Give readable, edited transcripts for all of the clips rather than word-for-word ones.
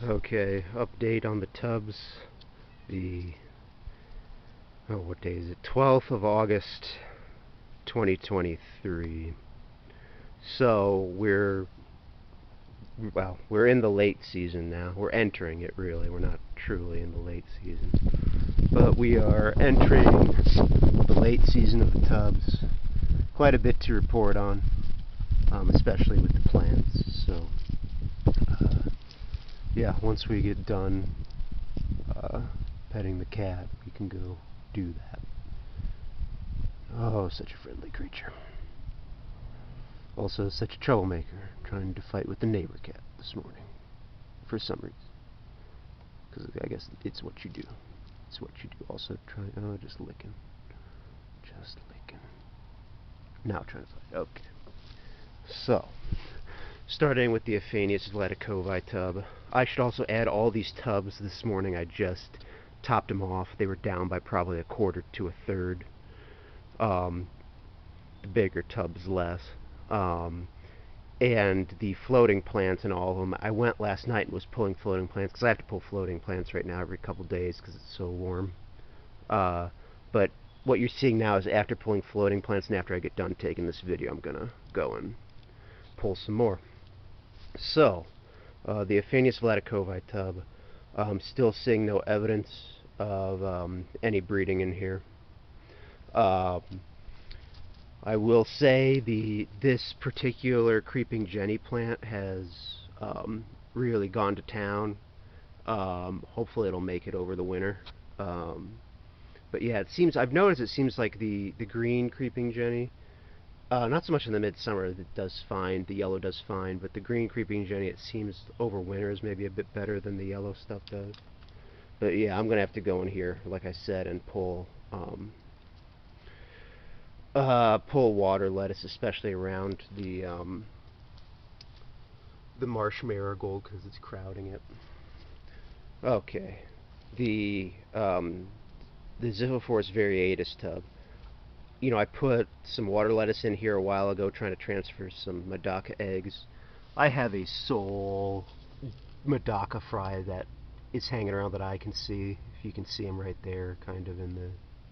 Okay, update on the tubs. What day is it? 12th of August, 2023. So we're in the late season now. We're entering it, really. We're not truly in the late season, but we are entering the late season of the tubs. Quite a bit to report on, especially with the plants. So yeah, once we get done petting the cat, we can go do that. Oh, such a friendly creature. Also, such a troublemaker, trying to fight with the neighbor cat this morning, for some reason. Because I guess it's what you do. It's what you do. Also, just licking. Just licking. Now trying to fight. Okay. So, starting with the Aphanius vladykovi tub. I should also add all these tubs this morning. I just topped them off. They were down by probably a quarter to a third. The bigger tubs less. And the floating plants and all of them, I went last night and was pulling floating plants, because I have to pull floating plants right now every couple days because it's so warm. But what you're seeing now is after pulling floating plants, and after I get done taking this video, I'm going to go and pull some more. So, the Aphanius vladykovi tub, I'm still seeing no evidence of any breeding in here. I will say this particular creeping jenny plant has really gone to town. Hopefully it'll make it over the winter. But yeah, I've noticed it seems like the green creeping jenny, not so much in the midsummer, it does fine, the yellow does fine, but the green creeping jenny, it seems over winter is maybe a bit better than the yellow stuff does. But yeah, I'm going to have to go in here, like I said, and pull water lettuce, especially around the marsh marigold, because it's crowding it. Okay, the Xiphophorus variatus tub. You know, I put some water lettuce in here a while ago, trying to transfer some Medaka eggs. I have a sole Medaka fry that is hanging around that I can see. If you can see him right there, kind of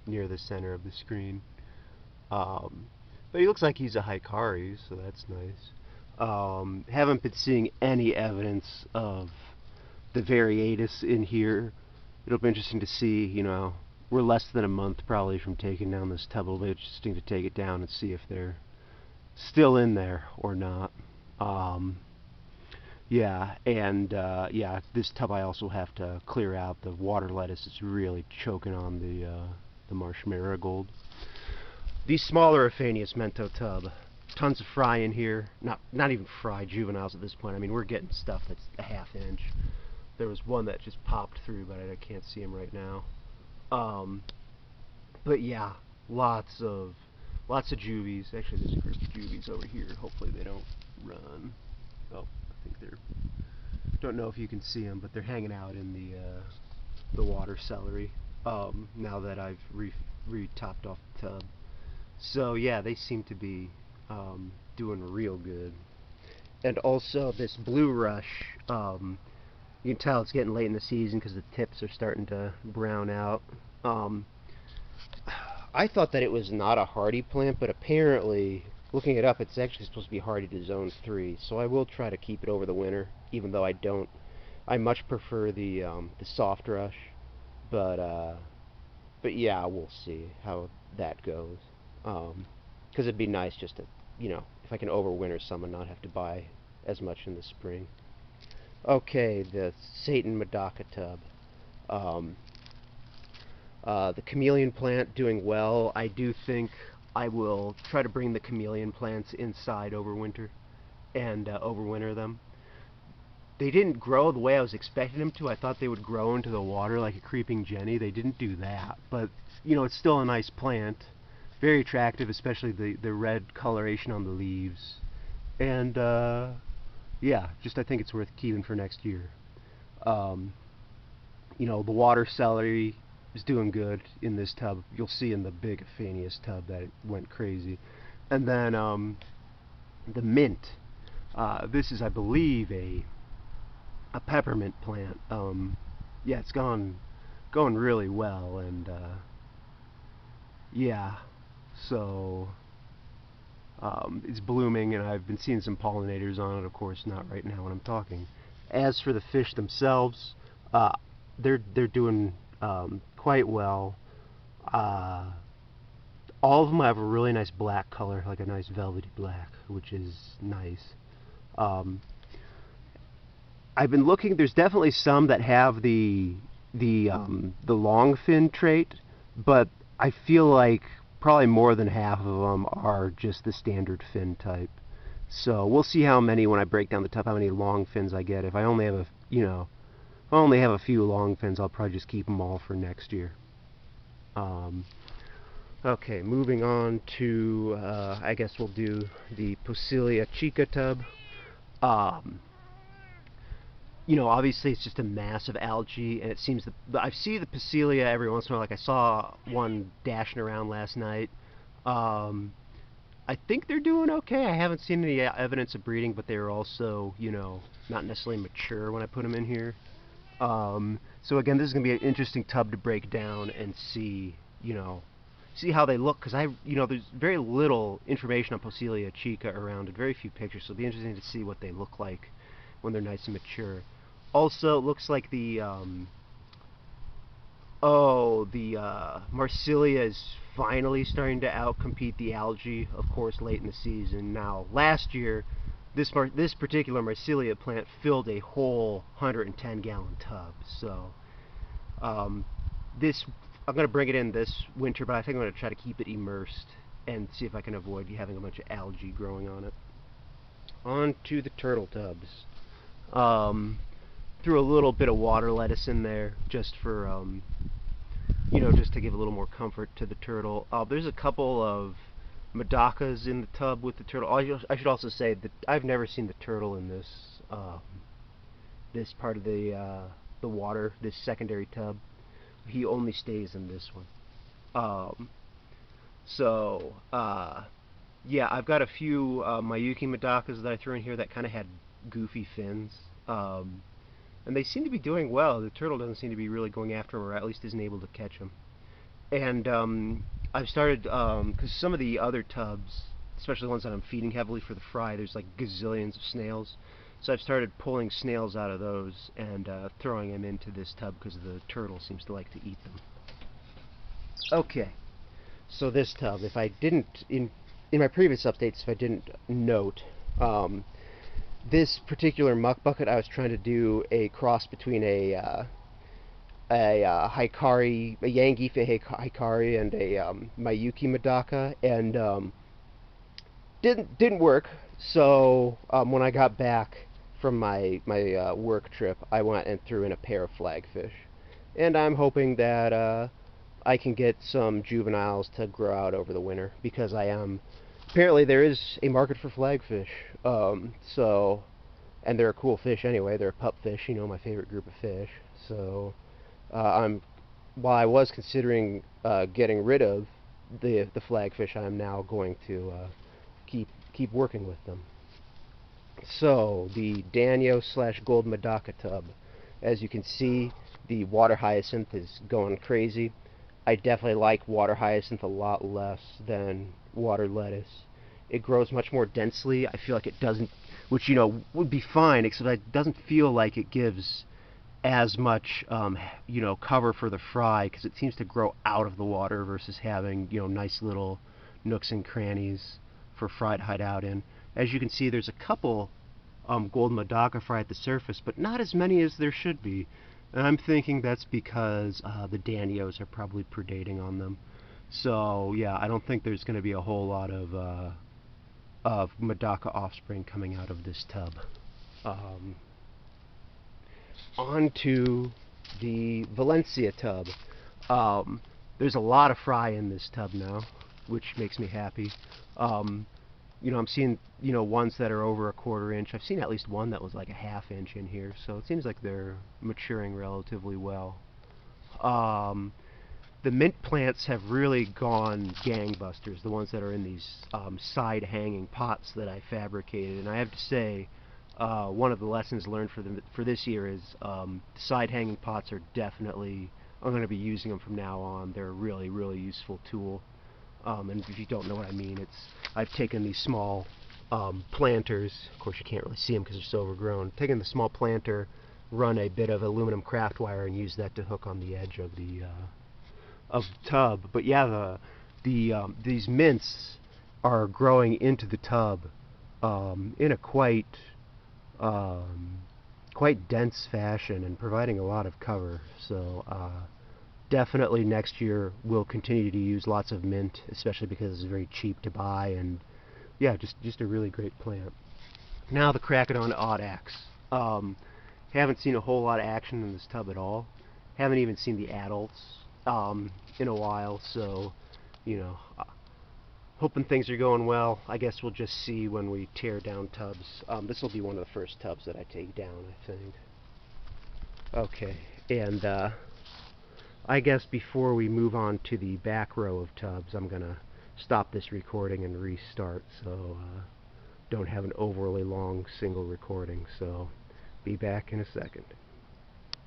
near the center of the screen. But he looks like he's a Hikari, so that's nice. Haven't been seeing any evidence of the variatus in here. It'll be interesting to see, you know, we're less than a month probably from taking down this tub. It'll be interesting to take it down and see if they're still in there or not. Yeah, and yeah, this tub I also have to clear out. The water lettuce is really choking on the marsh marigold. The smaller Aphanius mento tub, tons of fry in here. Not even fry, juveniles at this point. I mean, we're getting stuff that's a ½ inch. There was one that just popped through, but I can't see him right now. But yeah, lots of juvies. Actually, there's a group of juvies over here. Hopefully they don't run. Oh, I think they're. Don't know if you can see them, but they're hanging out in the water celery. Now that I've re-topped off the tub. So yeah, they seem to be doing real good. And also this blue rush, you can tell it's getting late in the season because the tips are starting to brown out. I thought that it was not a hardy plant, but apparently, looking it up, it's actually supposed to be hardy to zone 3. So I will try to keep it over the winter, even though I don't. I much prefer the soft rush, but yeah, we'll see how that goes. Because it'd be nice just to, you know, if I can overwinter some and not have to buy as much in the spring. Okay, the Satan Medaka tub. The chameleon plant doing well. I do think I will try to bring the chameleon plants inside over winter and overwinter them. They didn't grow the way I was expecting them to. I thought they would grow into the water like a creeping jenny. They didn't do that, but you know, it's still a nice plant. Very attractive, especially the red coloration on the leaves. And yeah, just I think it's worth keeping for next year. You know, the water celery is doing good in this tub. You'll see in the big Aphanius tub that it went crazy. And then the mint. This is, I believe, a peppermint plant. Yeah, it's going really well, and yeah, so it's blooming, and I've been seeing some pollinators on it. Of course, not right now when I'm talking. As for the fish themselves, they're doing quite well. All of them have a really nice black color, like a nice velvety black, which is nice. I've been looking. There's definitely some that have the long fin trait, but I feel like probably more than half of them are just the standard fin type. So we'll see how many, when I break down the top, how many long fins I get. If I only have if I only have a few long fins, I'll probably just keep them all for next year. Okay, moving on to, I guess we'll do the Poecilia chica tub. You know, obviously it's just a mass of algae, and it seems that I see the Poecilia every once in a while. Like I saw one dashing around last night. I think they're doing okay. I haven't seen any evidence of breeding, but they're also, you know, not necessarily mature when I put them in here. So again, this is going to be an interesting tub to break down and see, you know, see how they look, because there's very little information on Poecilia chica around, and very few pictures, so it'll be interesting to see what they look like when they're nice and mature. Also, it looks like the Marsilia is finally starting to outcompete the algae, of course, late in the season. Now, last year, this particular Marsilia plant filled a whole 110-gallon tub. So, I'm going to bring it in this winter, but I think I'm going to try to keep it immersed and see if I can avoid having a bunch of algae growing on it. On to the turtle tubs. Threw a little bit of water lettuce in there just for, just to give a little more comfort to the turtle. There's a couple of Medakas in the tub with the turtle. I should also say that I've never seen the turtle in this this part of the water, this secondary tub. He only stays in this one. Yeah, I've got a few Miyuki Medakas that I threw in here that kind of had goofy fins. And they seem to be doing well. The turtle doesn't seem to be really going after them, or at least isn't able to catch them. And I've started, because some of the other tubs, especially the ones that I'm feeding heavily for the fry, there's like gazillions of snails. So I've started pulling snails out of those and throwing them into this tub because the turtle seems to like to eat them. Okay, so this tub, if I didn't, in my previous updates, if I didn't note, this particular muck bucket, I was trying to do a cross between a Hikari, a Yangife Hikari, and a Miyuki Medaka, and didn't work. So when I got back from my work trip, I went and threw in a pair of flagfish, and I'm hoping that I can get some juveniles to grow out over the winter, because apparently there is a market for flagfish. And they're a cool fish anyway. They're a pup fish, my favorite group of fish. So while I was considering getting rid of the flagfish, I'm now going to keep working with them. So the Danio / Gold Medaka tub. As you can see, the water hyacinth is going crazy. I definitely like water hyacinth a lot less than water lettuce. It grows much more densely. I feel like it doesn't, which would be fine, except it doesn't feel like it gives as much cover for the fry, because it seems to grow out of the water versus having nice little nooks and crannies for fry to hide out in. As you can see, there's a couple Gold Medaka fry at the surface, but not as many as there should be. And I'm thinking that's because the Danios are probably predating on them. So yeah, I don't think there's going to be a whole lot of Medaka offspring coming out of this tub. On to the Valencia tub. There's a lot of fry in this tub now, which makes me happy. I'm seeing ones that are over a 1/4 inch. I've seen at least one that was like a 1/2 inch in here, so it seems like they're maturing relatively well. The mint plants have really gone gangbusters, the ones that are in these side hanging pots that I fabricated, and I have to say, one of the lessons learned for this year is side hanging pots are definitely, I'm going to be using them from now on. They're a really, really useful tool. And if you don't know what I mean, I've taken these small planters. Of course, you can't really see them because they're so overgrown. Taken the small planter, run a bit of aluminum craft wire, and use that to hook on the edge of the tub. But yeah, these mints are growing into the tub in a quite dense fashion and providing a lot of cover. So definitely next year we'll continue to use lots of mint, especially because it's very cheap to buy, and yeah, just a really great plant. Now the Characodon audax. Haven't seen a whole lot of action in this tub at all. Haven't even seen the adults in a while, so you know, hoping things are going well. I guess we'll just see when we tear down tubs. This will be one of the first tubs that I take down, I think. Okay, and I guess before we move on to the back row of tubs, I'm going to stop this recording and restart, so don't have an overly long single recording. So be back in a second.